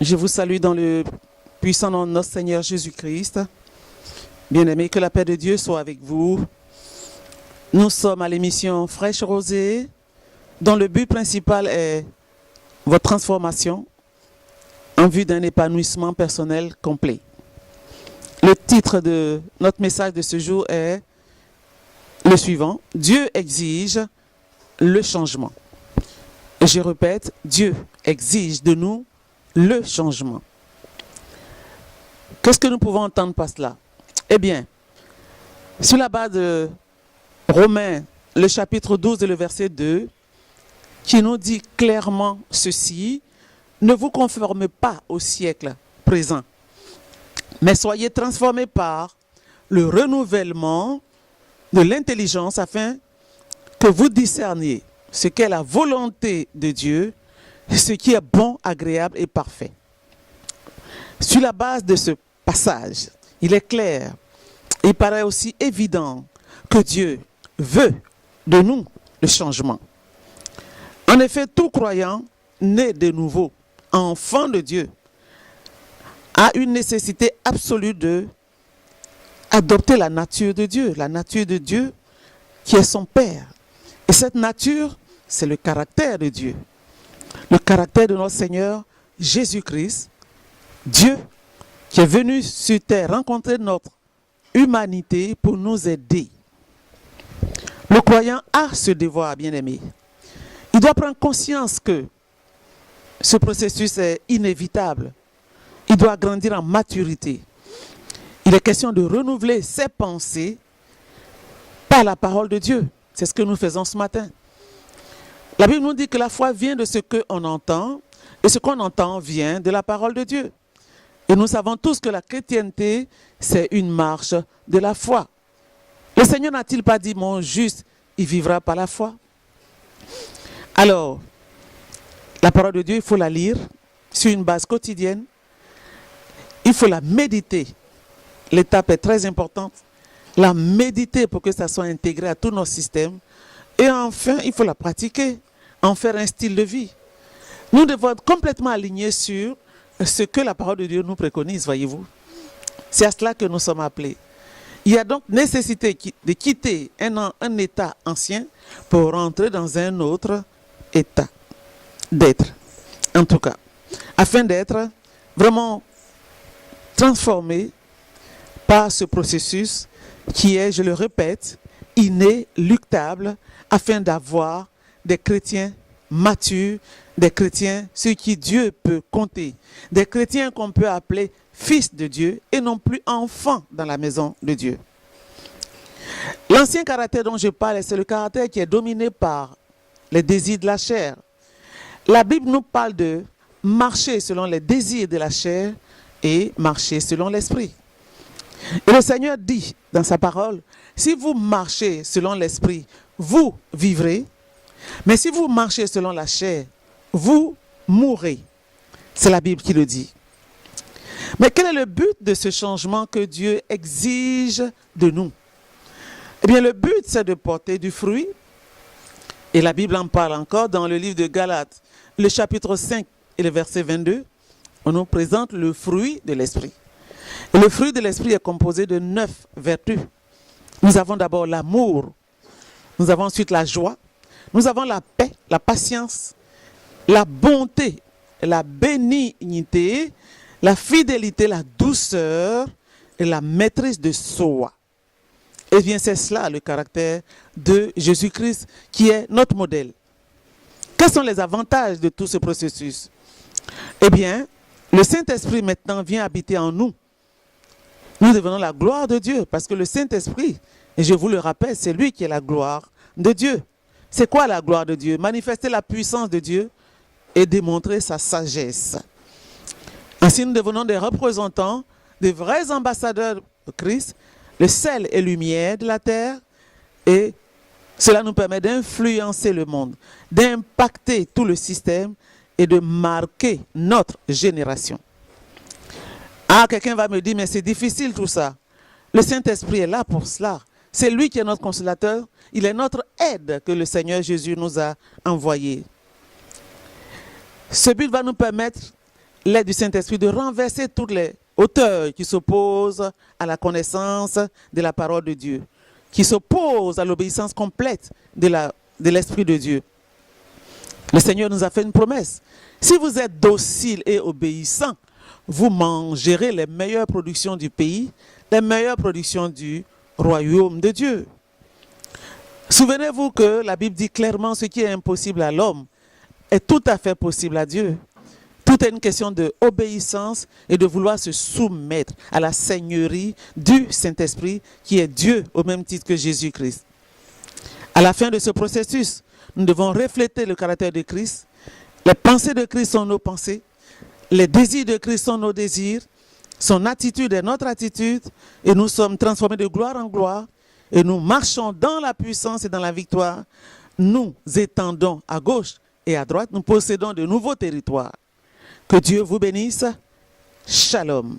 Je vous salue dans le puissant nom de notre Seigneur Jésus-Christ. Bien-aimés, que la paix de Dieu soit avec vous. Nous sommes à l'émission Fraîche Rosée, dont le but principal est votre transformation en vue d'un épanouissement personnel complet. Le titre de notre message de ce jour est le suivant: Dieu exige le changement. Et je répète, Dieu exige de nous le changement. Qu'est-ce que nous pouvons entendre par cela? Eh bien, sur la base de Romains, le chapitre 12 et le verset 2, qui nous dit clairement ceci: ne vous conformez pas au siècle présent, mais soyez transformés par le renouvellement de l'intelligence afin que vous discerniez ce qu'est la volonté de Dieu, ce qui est bon, agréable et parfait. Sur la base de ce passage, il est clair, il paraît aussi évident que Dieu veut de nous le changement. En effet, tout croyant né de nouveau, enfant de Dieu, a une nécessité absolue de adopter la nature de Dieu qui est son Père. Et cette nature, c'est le caractère de Dieu, le caractère de notre Seigneur Jésus-Christ, Dieu qui est venu sur terre rencontrer notre humanité pour nous aider. Le croyant a ce devoir, bien-aimé. Il doit prendre conscience que ce processus est inévitable. Il doit grandir en maturité. Il est question de renouveler ses pensées par la parole de Dieu. C'est ce que nous faisons ce matin. La Bible nous dit que la foi vient de ce qu'on entend, et ce qu'on entend vient de la parole de Dieu. Et nous savons tous que la chrétienté, c'est une marche de la foi. Le Seigneur n'a-t-il pas dit: mon juste, il vivra par la foi? Alors, la parole de Dieu, il faut la lire sur une base quotidienne. Il faut la méditer. L'étape est très importante. La méditer pour que ça soit intégré à tout notre système. Et enfin, il faut la pratiquer, en faire un style de vie. Nous devons être complètement alignés sur ce que la parole de Dieu nous préconise, voyez-vous. C'est à cela que nous sommes appelés. Il y a donc nécessité de quitter un état ancien pour rentrer dans un autre état d'être, en tout cas, afin d'être vraiment transformé par ce processus qui est, je le répète, inéluctable, afin d'avoir des chrétiens matures, des chrétiens sur qui Dieu peut compter, des chrétiens qu'on peut appeler fils de Dieu et non plus enfants dans la maison de Dieu. L'ancien caractère dont je parle, c'est le caractère qui est dominé par les désirs de la chair. La Bible nous parle de marcher selon les désirs de la chair et marcher selon l'esprit. Et le Seigneur dit dans sa parole: si vous marchez selon l'esprit, vous vivrez, mais si vous marchez selon la chair, vous mourrez. C'est la Bible qui le dit. Mais quel est le but de ce changement que Dieu exige de nous? Eh bien, le but, c'est de porter du fruit. Et la Bible en parle encore dans le livre de Galates, le chapitre 5 et le verset 22. On nous présente le fruit de l'esprit. Et le fruit de l'esprit est composé de 9 vertus. Nous avons d'abord l'amour. Nous avons ensuite la joie. Nous avons la paix, la patience, la bonté, la bénignité, la fidélité, la douceur et la maîtrise de soi. Eh bien, c'est cela le caractère de Jésus-Christ qui est notre modèle. Quels sont les avantages de tout ce processus? Eh bien, le Saint-Esprit maintenant vient habiter en nous. Nous devenons la gloire de Dieu parce que le Saint-Esprit, et je vous le rappelle, c'est lui qui est la gloire de Dieu. C'est quoi la gloire de Dieu? Manifester la puissance de Dieu et démontrer sa sagesse. Ainsi, nous devenons des représentants, des vrais ambassadeurs de Christ, le sel et lumière de la terre, et cela nous permet d'influencer le monde, d'impacter tout le système et de marquer notre génération. Ah, quelqu'un va me dire: mais c'est difficile tout ça. Le Saint-Esprit est là pour cela. C'est lui qui est notre consolateur. Il est notre aide que le Seigneur Jésus nous a envoyé. Ce but va nous permettre l'aide du Saint-Esprit, de renverser toutes les hauteurs qui s'opposent à la connaissance de la parole de Dieu, qui s'opposent à l'obéissance complète de l'Esprit de Dieu. Le Seigneur nous a fait une promesse. Si vous êtes docile et obéissant, vous mangerez les meilleures productions du pays, les meilleures productions du royaume de Dieu. Souvenez-vous que la Bible dit clairement ce qui est impossible à l'homme est tout à fait possible à Dieu. Tout est une question d'obéissance et de vouloir se soumettre à la seigneurie du Saint-Esprit qui est Dieu au même titre que Jésus-Christ. À la fin de ce processus, nous devons refléter le caractère de Christ. Les pensées de Christ sont nos pensées. Les désirs de Christ sont nos désirs. Son attitude est notre attitude. Et nous sommes transformés de gloire en gloire. Et nous marchons dans la puissance et dans la victoire. Nous étendons à gauche et à droite. Nous possédons de nouveaux territoires. Que Dieu vous bénisse. Shalom.